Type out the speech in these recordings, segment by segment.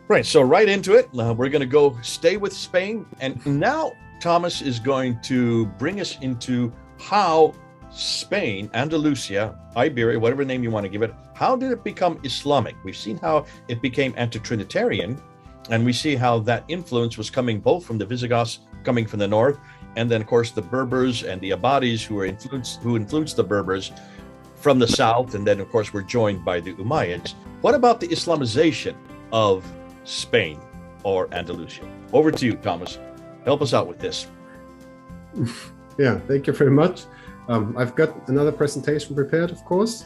Right. So right into it. We're going to go stay with Spain. And now Thomas is going to bring us into how Spain, Andalusia, Iberia, whatever name you want to give it, how did it become Islamic? We've seen how it became anti-Trinitarian, and we see how that influence was coming both from the Visigoths coming from the north, and then of course the Berbers and the Abadis who influenced the Berbers from the south, and then of course we're joined by the Umayyads. What about the Islamization of Spain or Andalusia? Over to you, Thomas. Help us out with this. Yeah, thank you very much. I've got another presentation prepared, of course.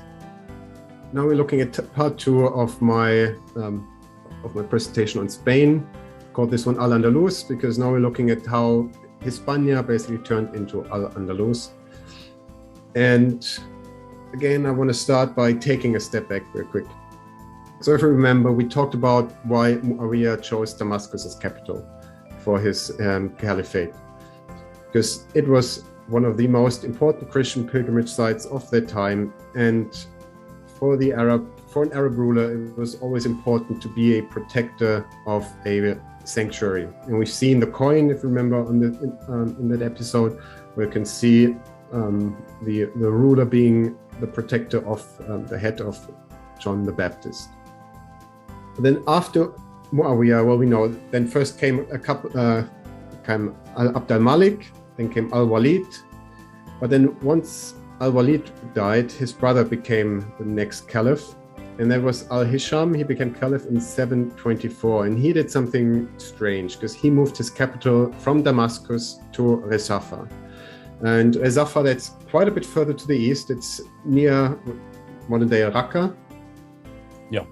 Now we're looking at part 2 of my presentation on Spain. Called this one Al-Andalus, because now we're looking at how Hispania basically turned into Al-Andalus. And again, I want to start by taking a step back real quick. So if you remember, we talked about why Muawiyah chose Damascus as capital for his caliphate, because it was one of the most important Christian pilgrimage sites of that time, and for an Arab ruler, it was always important to be a protector of a sanctuary. And we've seen the coin, if you remember, in that episode, where you can see the ruler being the protector of the head of John the Baptist. But then after Muawiyah, well, we know, then first came Abd al-Malik, then came Al-Walid. But then once Al-Walid died, his brother became the next caliph, and that was Al-Hisham. He became caliph in 724, and he did something strange, because he moved his capital from Damascus to Resafa. And Resafa, that's quite a bit further to the east. It's near modern-day Raqqa. Yeah.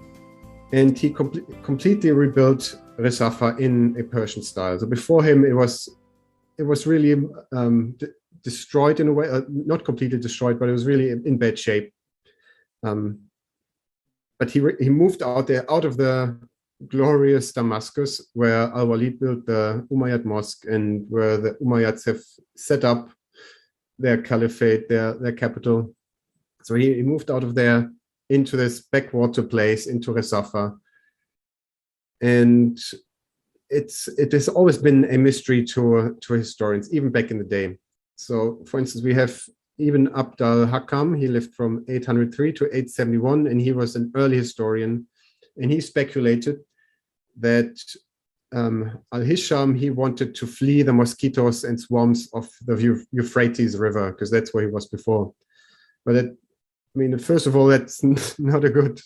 And he completely rebuilt Resafa in a Persian style. So before him, it was really destroyed in a way, not completely destroyed, but it was really in bad shape. But he moved out of the glorious Damascus, where Al-Walid built the Umayyad Mosque, and where the Umayyads have set up their caliphate, their capital. So he moved out of there into this backwater place, into Resafa. And it has always been a mystery to historians, even back in the day. So, for instance, we have even Abd al-Hakam. He lived from 803 to 871, and he was an early historian. And he speculated that Al-Hisham, he wanted to flee the mosquitoes and swarms of the Euphrates River, because that's where he was before. But first of all, that's not a good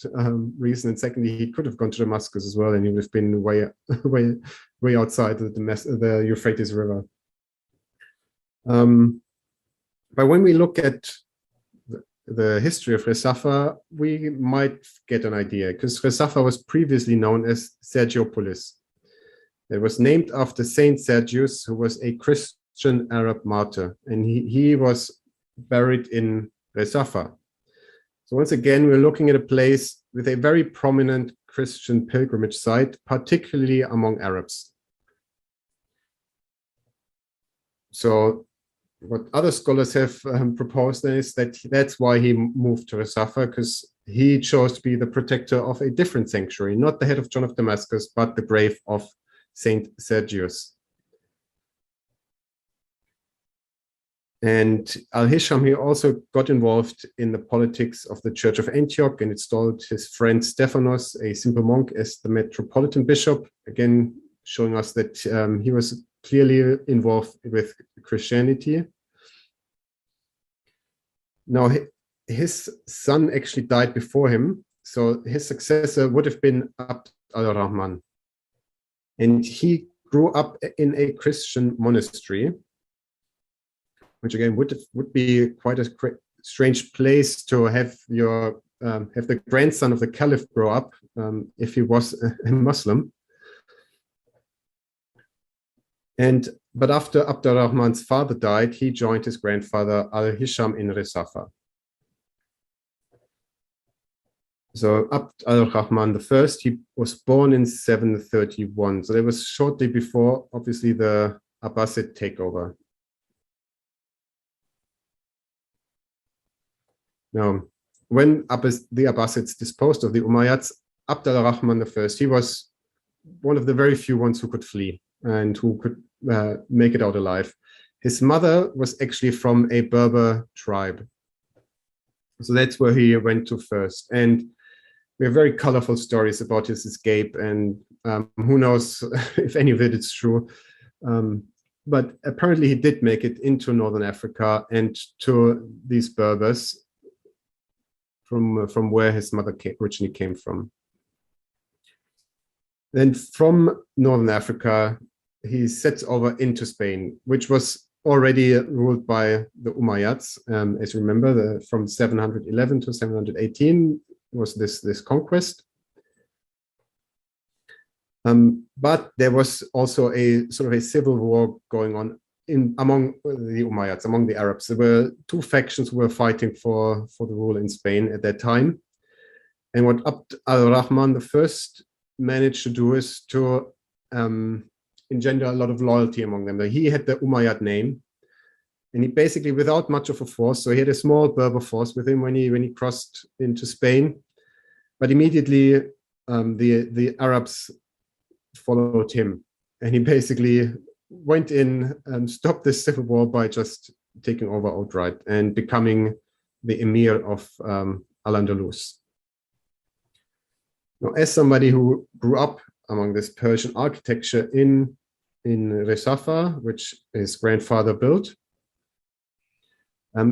reason. And secondly, he could have gone to Damascus as well, and he would have been way outside the Euphrates River. But when we look at the history of Resafa, we might get an idea, because Resafa was previously known as Sergiopolis. It was named after Saint Sergius, who was a Christian Arab martyr, and he was buried in Resafa. So once again, we're looking at a place with a very prominent Christian pilgrimage site, particularly among Arabs. So what other scholars have proposed is that that's why he moved to Resafa, because he chose to be the protector of a different sanctuary, not the head of John of Damascus, but the grave of Saint Sergius. And Al-Hisham, he also got involved in the politics of the Church of Antioch and installed his friend Stephanos, a simple monk, as the metropolitan bishop, again showing us that he was clearly involved with Christianity. Now, his son actually died before him, so his successor would have been Abd al-Rahman. And he grew up in a Christian monastery, which again would be quite a strange place to have have the grandson of the caliph grow up if he was a Muslim. But after Abd al-Rahman's father died, he joined his grandfather Al-Hisham in Resafa. So Abd al-Rahman I, he was born in 731. So that was shortly before, obviously, the Abbasid takeover. Now, when the Abbasids disposed of the Umayyads, Abd al-Rahman I, he was one of the very few ones who could flee and who could make it out alive. His mother was actually from a Berber tribe. So that's where he went to first. And we have very colorful stories about his escape, and who knows if any of it is true. But apparently he did make it into Northern Africa and to these Berbers from where his mother originally came from. Then from Northern Africa, he sets over into Spain, which was already ruled by the Umayyads. As you remember, from 711 to 718 was this conquest. But there was also a sort of a civil war going on among the Umayyads, among the Arabs. There were two factions who were fighting for the rule in Spain at that time. And what Abd al-Rahman I managed to do is to engender a lot of loyalty among them. He had the Umayyad name, and he basically, without much of a force, so he had a small Berber force with him when he crossed into Spain, but immediately the Arabs followed him, and he basically went in and stopped this civil war by just taking over outright and becoming the emir of Al-Andalus. Now, as somebody who grew up among this Persian architecture in Resafa, which his grandfather built,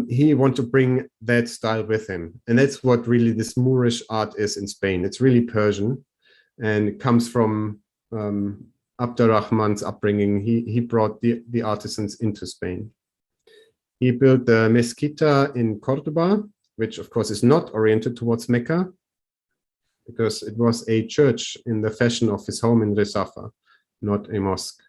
he wanted to bring that style with him. And that's what really this Moorish art is in Spain. It's really Persian, and it comes from Abd al-Rahman's upbringing. He brought the artisans into Spain. He built the Mezquita in Cordoba, which of course is not oriented towards Mecca, because it was a church in the fashion of his home in Resafa, not a mosque.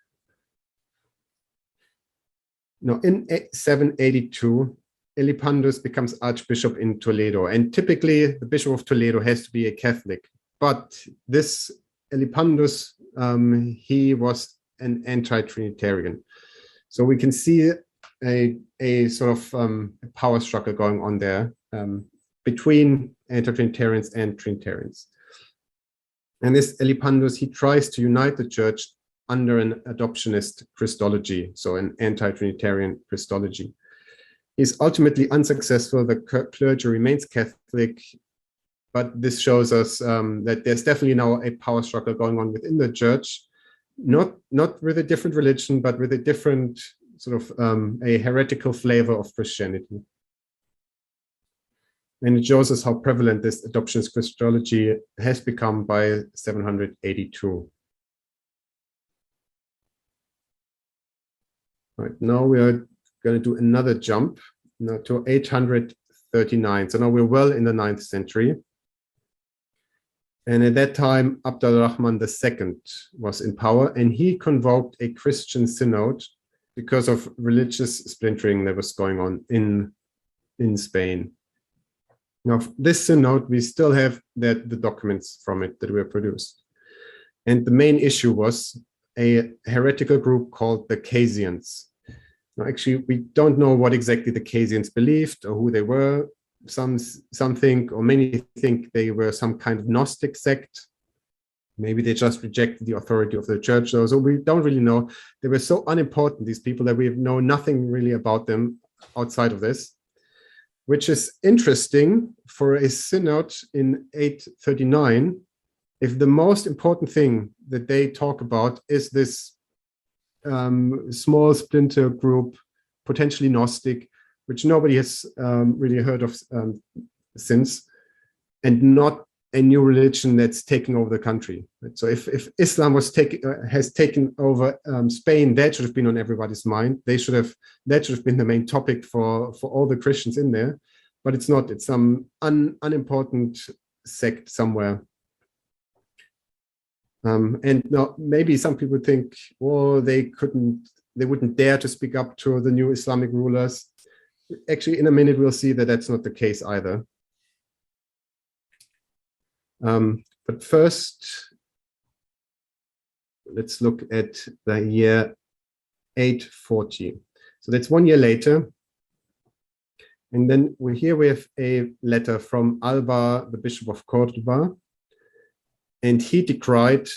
Now, in 782, Elipandus becomes Archbishop in Toledo, and typically the Bishop of Toledo has to be a Catholic. But this Elipandus, he was an anti-Trinitarian. So we can see a sort of power struggle going on there between anti-Trinitarians and Trinitarians. And this Elipandus, he tries to unite the church under an adoptionist Christology, so an anti-Trinitarian Christology. He's ultimately unsuccessful. The clergy remains Catholic, but this shows us that there's definitely now a power struggle going on within the church, not with a different religion, but with a different sort of a heretical flavor of Christianity. And it shows us how prevalent this adoptionist Christology has become by 782. Right, now we are going to do another jump now to 839. So now we're well in the 9th century. And at that time, Abd al-Rahman II was in power, and he convoked a Christian synod because of religious splintering that was going on in Spain. Now, this synod, we still have the documents from it that were produced. And the main issue was a heretical group called the Casians. Now, actually, we don't know what exactly the Casians believed or who they were. Some think, or many think they were some kind of Gnostic sect. Maybe they just rejected the authority of the church. So we don't really know. They were so unimportant, these people, that we know nothing really about them outside of this, which is interesting for a synod in 839. If the most important thing that they talk about is this small splinter group, potentially Gnostic, which nobody has really heard of since, and not a new religion that's taking over the country. So if Islam has taken over Spain, that should have been on everybody's mind. That should have been the main topic for all the Christians in there, but it's not. It's some unimportant sect somewhere. And now maybe some people think, well, they wouldn't dare to speak up to the new Islamic rulers. Actually, in a minute, we'll see that that's not the case either. But first, let's look at the year 840. So that's 1 year later. And then here we have a letter from Alba, the Bishop of Cordoba. And he decried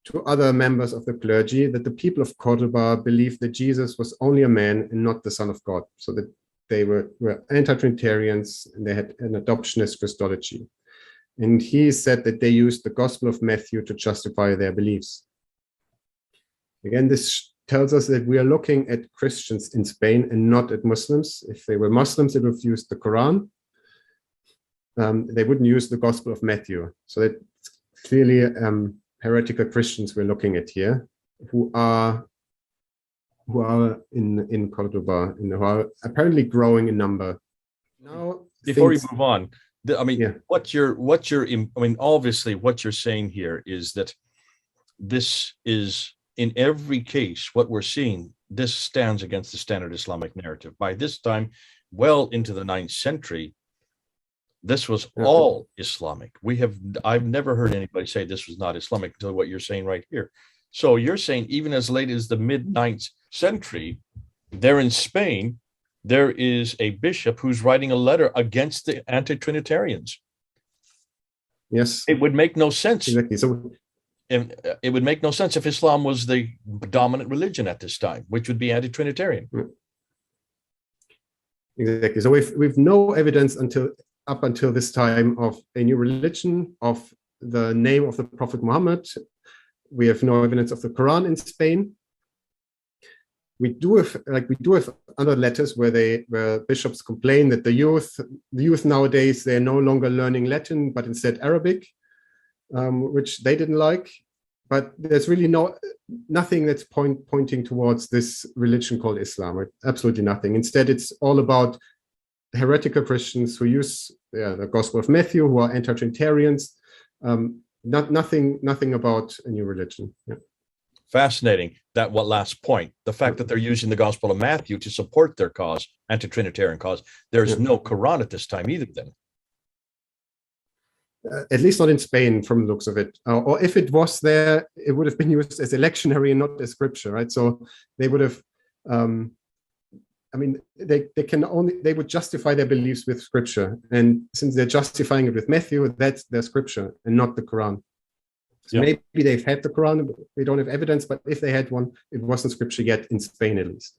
to other members of the clergy that the people of Cordoba believed that Jesus was only a man and not the Son of God, so that they were anti-Trinitarians and they had an adoptionist Christology. And he said that they used the Gospel of Matthew to justify their beliefs. Again, this tells us that we are looking at Christians in Spain and not at Muslims. If they were Muslims, they would have used the Quran. They wouldn't use the Gospel of Matthew. So that's clearly heretical Christians we're looking at here, who are in Cordoba, who are apparently growing in number. Now, before we move on, obviously what you're saying here is that this is, in every case, what we're seeing, this stands against the standard Islamic narrative. By this time, well into the 9th century, this was all Islamic. I've never heard anybody say this was not Islamic until what you're saying right here. So you're saying even as late as the mid-9th century, there in Spain, there is a bishop who's writing a letter against the anti-Trinitarians. Yes. It would make no sense. Exactly. So it would make no sense if Islam was the dominant religion at this time, which would be anti-Trinitarian. Exactly. So we've no evidence up until this time of a new religion, of the name of the Prophet Muhammad. We have no evidence of the Quran in Spain. We do have other letters where bishops complain that the youth nowadays, they're no longer learning Latin, but instead Arabic, which they didn't like. But there's really nothing that's pointing towards this religion called Islam, right? Absolutely nothing. Instead, it's all about heretical Christians who use the Gospel of Matthew, who are anti-Trinitarians. Nothing about a new religion. Yeah. Fascinating. That last point, the fact that they're using the Gospel of Matthew to support their cause, anti-Trinitarian cause. There's no Quran at this time either then. At least not in Spain, from the looks of it. Or if it was there, it would have been used as a lectionary and not as scripture, right? So they would have, they would justify their beliefs with scripture. And since they're justifying it with Matthew, that's their scripture and not the Quran. So maybe they've had the Quran, we don't have evidence, but if they had one, it wasn't scripture yet in Spain, at least.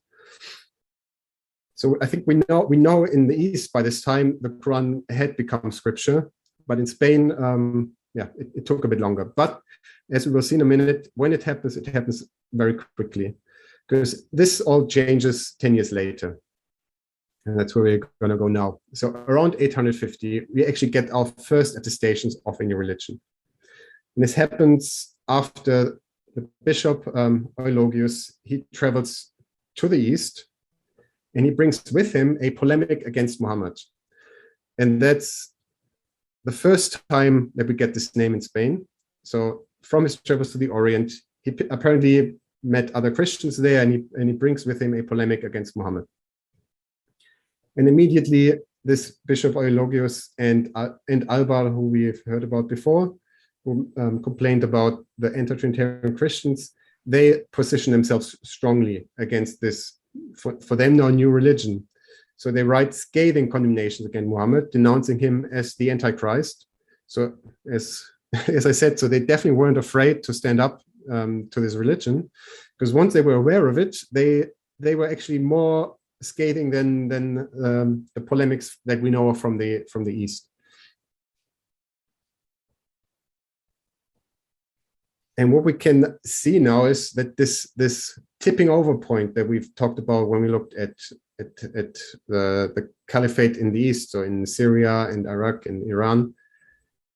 So I think we know in the East by this time, the Quran had become scripture. But in Spain, it took a bit longer. But as we will see in a minute, when it happens very quickly, because this all changes 10 years later. And that's where we're going to go now. So around 850, we actually get our first attestations of a new religion. And this happens after the bishop, Eulogius, he travels to the East, and he brings with him a polemic against Muhammad. And that's the first time that we get this name in Spain. So from his travels to the Orient, he apparently met other Christians there, and he brings with him a polemic against Muhammad. And immediately, this Bishop Eulogius and Albar, who we've heard about before, who complained about the anti-Trinitarian Christians, they position themselves strongly against this, for them, now new religion. So they write scathing condemnations against Muhammad, denouncing him as the Antichrist. So as I said, so they definitely weren't afraid to stand up to this religion, because once they were aware of it, they were actually more scathing than the polemics that we know from the East. And what we can see now is that this tipping over point that we've talked about when we looked at the caliphate in the East, so in Syria and Iraq and Iran,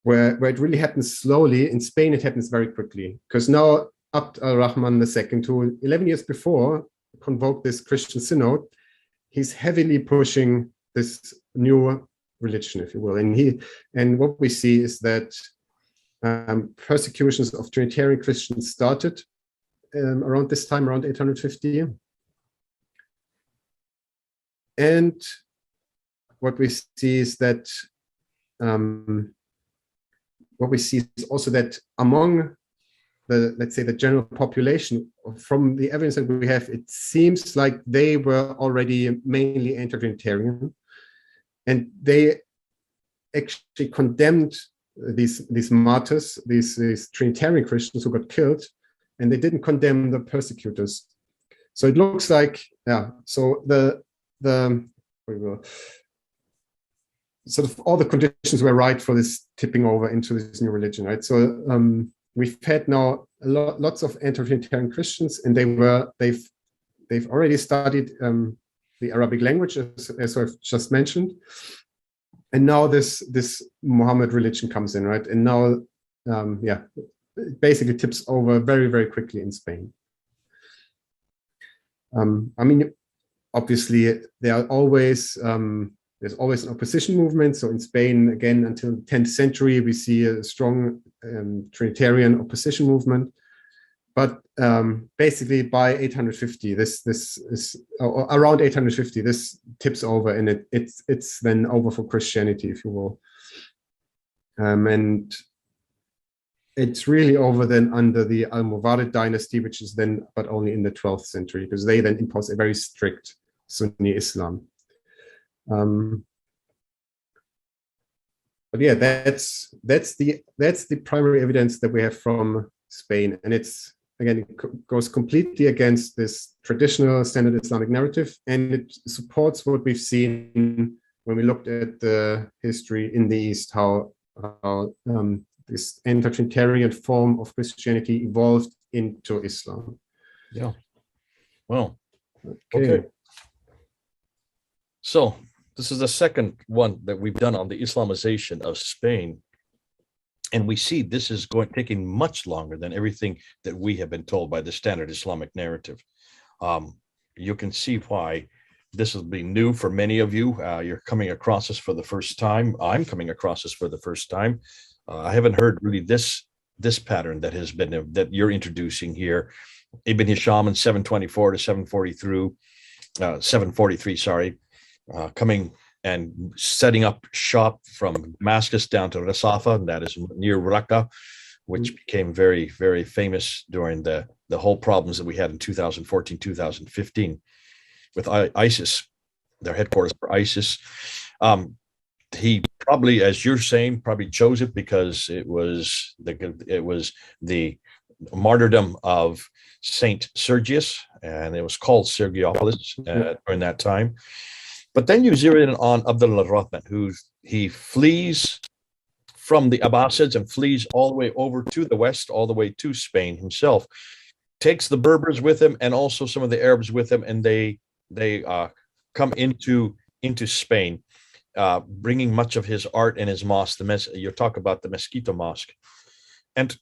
where it really happens slowly. In Spain, it happens very quickly, because now Abd al-Rahman II, who 11 years before convoked this Christian synod, he's heavily pushing this new religion, if you will. And what we see is that persecutions of Trinitarian Christians started around this time, around 850. And what we see is that also that among the, let's say, the general population, from the evidence that we have, it seems like they were already mainly anti-Trinitarian, and they actually condemned these martyrs, these Trinitarian Christians who got killed, and they didn't condemn the persecutors. So it looks like, yeah. So the sort of all the conditions were right for this tipping over into this new religion, right? So we've had now lots of anti-Trinitarian Christians, and they've already studied the Arabic language, as I've just mentioned, and now this Muhammad religion comes in, right? And now, yeah, it basically tips over very, very quickly in Spain. I mean, obviously, there's always an opposition movement. So in Spain, again, until the 10th century, we see a strong Trinitarian opposition movement. But basically, by 850, this is around 850. This tips over, and it's then over for Christianity, if you will. And it's really over then under the Almoravid dynasty, which is then, but only in the 12th century, because they then impose a very strict Sunni Islam. But yeah, that's the primary evidence that we have from Spain, and it's, again, it goes completely against this traditional standard Islamic narrative, and it supports what we've seen when we looked at the history in the East, how this anti-Trinitarian form of Christianity evolved into Islam. Yeah. Well, okay. So this is the second one that we've done on the Islamization of Spain. And we see this is taking much longer than everything that we have been told by the standard Islamic narrative. You can see why this will be new for many of you. You're coming across this for the first time. I'm coming across this for the first time. I haven't heard really this pattern that has been that you're introducing here. Ibn Hisham in 724 to 743, sorry, coming and setting up shop from Damascus down to Rasafa, and that is near Raqqa, which became very, very famous during the whole problems that we had in 2014, 2015 with ISIS, their headquarters for ISIS. He probably, as you're saying, probably chose it because it was the martyrdom of Saint Sergius, and it was called Sergiopolis during that time. But then you zero in on Abdullah al-Rahman, he flees from the Abbasids and flees all the way over to the west, all the way to Spain himself, takes the Berbers with him and also some of the Arabs with him, and they come into Spain, bringing much of his art and his mosque. You talk about the Mezquita Mosque, and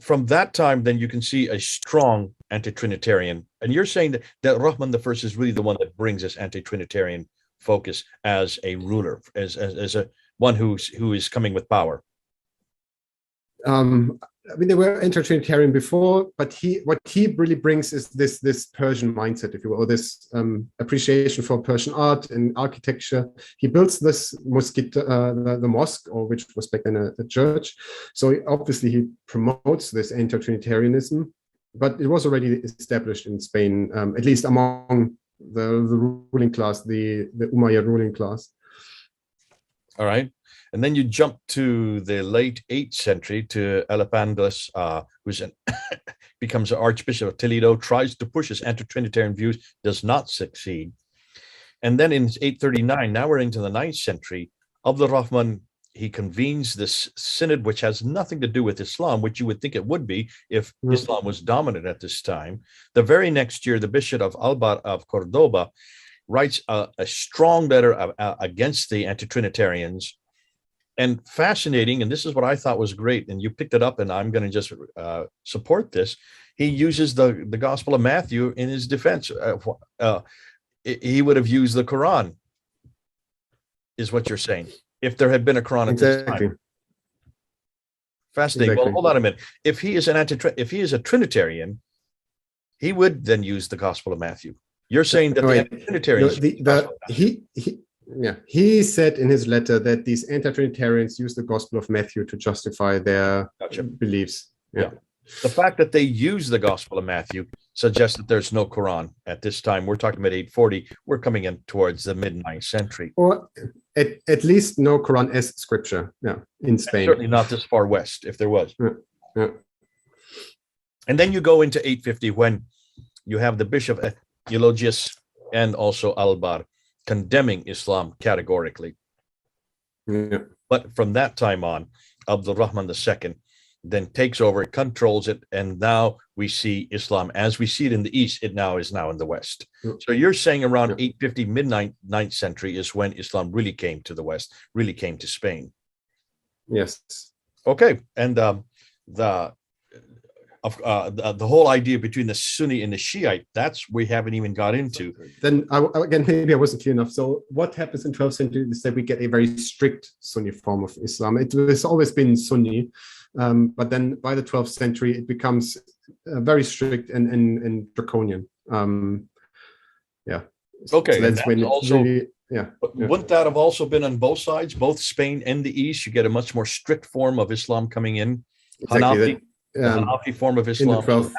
from that time, then you can see a strong anti-Trinitarian. And you're saying that Rahman I is really the one that brings this anti-Trinitarian focus as a ruler, as a one who is coming with power. I mean, they were anti-Trinitarian before, but what he really brings is this Persian mindset, if you will, or this appreciation for Persian art and architecture. He builds this the mosque, or which was back then a church. So obviously he promotes this anti-Trinitarianism, but it was already established in Spain, at least among the ruling class, the Umayyad ruling class. All right. And then you jump to the late 8th century to Elipandus, who's becomes an Archbishop of Toledo, tries to push his anti-Trinitarian views, does not succeed. And then in 839, now we're into the 9th century, Abdul Rahman, he convenes this synod, which has nothing to do with Islam, which you would think it would be if Islam was dominant at this time. The very next year, the Bishop of Albar of Cordoba writes a strong letter against the anti-Trinitarians. And fascinating, and this is what I thought was great, and you picked it up, and I'm going to just support this. He uses the Gospel of Matthew in his defense. He would have used the Quran, is what you're saying, if there had been a Quran at this time. Fascinating. Exactly. Well, hold on a minute. If he is a Trinitarian, he would then use the Gospel of Matthew. You're saying that the Trinitarians. He said in his letter that these anti-Trinitarians use the Gospel of Matthew to justify their beliefs. Yeah. The fact that they use the Gospel of Matthew suggests that there's no Quran at this time. We're talking about 840. We're coming in towards the mid-9th century. Or at least no Quran as scripture. Yeah, in Spain. Certainly not this far west, if there was. Yeah. And then you go into 850 when you have the Bishop Eulogius and also Albar condemning Islam categorically. Yeah. But from that time on, Abdul Rahman II then takes over, controls it, and now we see Islam as we see it in the East. It now is in the West. So you're saying around 850, mid-9th century is when Islam really came to the West, really came to Spain. Yes. Okay, and the whole idea between the Sunni and the Shiite, that's we haven't even got into. Then again, maybe I wasn't clear enough. So what happens in 12th century is that we get a very strict Sunni form of Islam. It has always been Sunni, but then by the 12th century, it becomes very strict and draconian. Yeah. Okay. So that's when also, really, yeah. Wouldn't that have also been on both sides, both Spain and the East? You get a much more strict form of Islam coming in. Exactly. The Hanafi form of Islam. So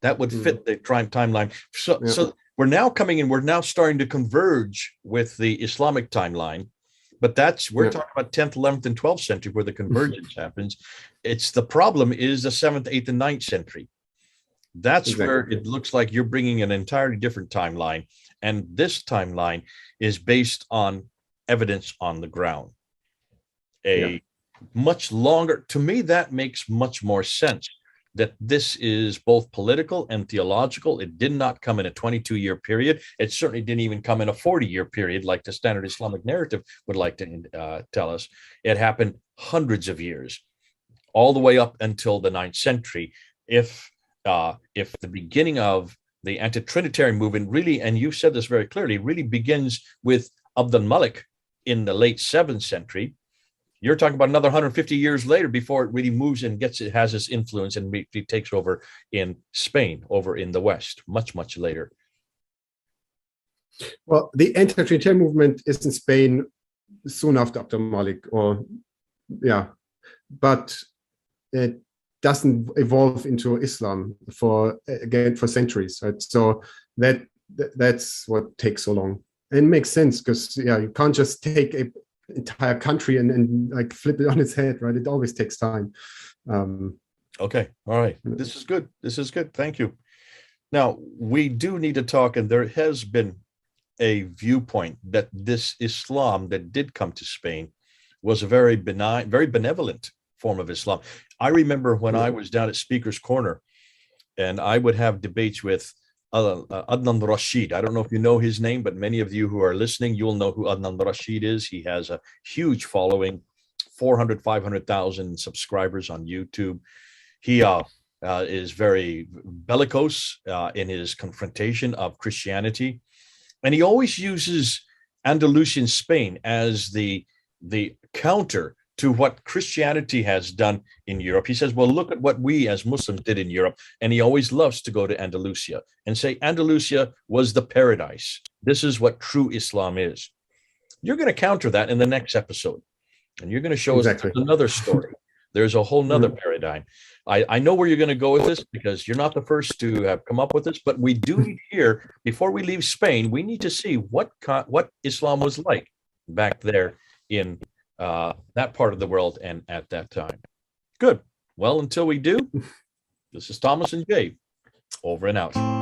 that would fit the timeline. So we're now coming in, we're now starting to converge with the Islamic timeline, but we're talking about 10th, 11th, and 12th century where the convergence happens. It's the problem is the 7th, 8th, and 9th century. That's where it looks like you're bringing an entirely different timeline. And this timeline is based on evidence on the ground. Much longer, to me, that makes much more sense. That this is both political and theological. It did not come in a 22-year period. It certainly didn't even come in a 40-year period like the standard Islamic narrative would like to tell us. It happened hundreds of years, all the way up until the 9th century. If the beginning of the anti-Trinitarian movement really, and you said this very clearly, really begins with Abd al-Malik in the late 7th century, you're talking about another 150 years later before it really moves and has its influence and it takes over in Spain, over in the West, much, much later. Well, the anti-Trinitarian movement is in Spain soon after Abd al-Malik, but it doesn't evolve into Islam for centuries, right? So that's what takes so long. And it makes sense because you can't just take a entire country and like flip it on its head, right? It always takes time. Okay, all right. This is good. Thank you. Now we do need to talk, and there has been a viewpoint that this Islam that did come to Spain was a very benign, very benevolent form of Islam. I remember when I was down at Speaker's Corner, and I would have debates with Adnan Rashid. I don't know if you know his name, but many of you who are listening, you'll know who Adnan Rashid is. He has a huge following, 400, 500,000 subscribers on YouTube. He is very bellicose in his confrontation of Christianity. And he always uses Andalusian Spain as the counter to what Christianity has done in Europe. He says, well, look at what we as Muslims did in Europe. And he always loves to go to Andalusia and say, Andalusia was the paradise. This is what true Islam is. You're going to counter that in the next episode. And you're going to show us another story. There's a whole nother paradigm. I know where you're going to go with this because you're not the first to have come up with this, but we do need here, before we leave Spain, we need to see what Islam was like back there in that part of the world and at that time. Good. Well, until we do, this is Thomas and Jay, over and out.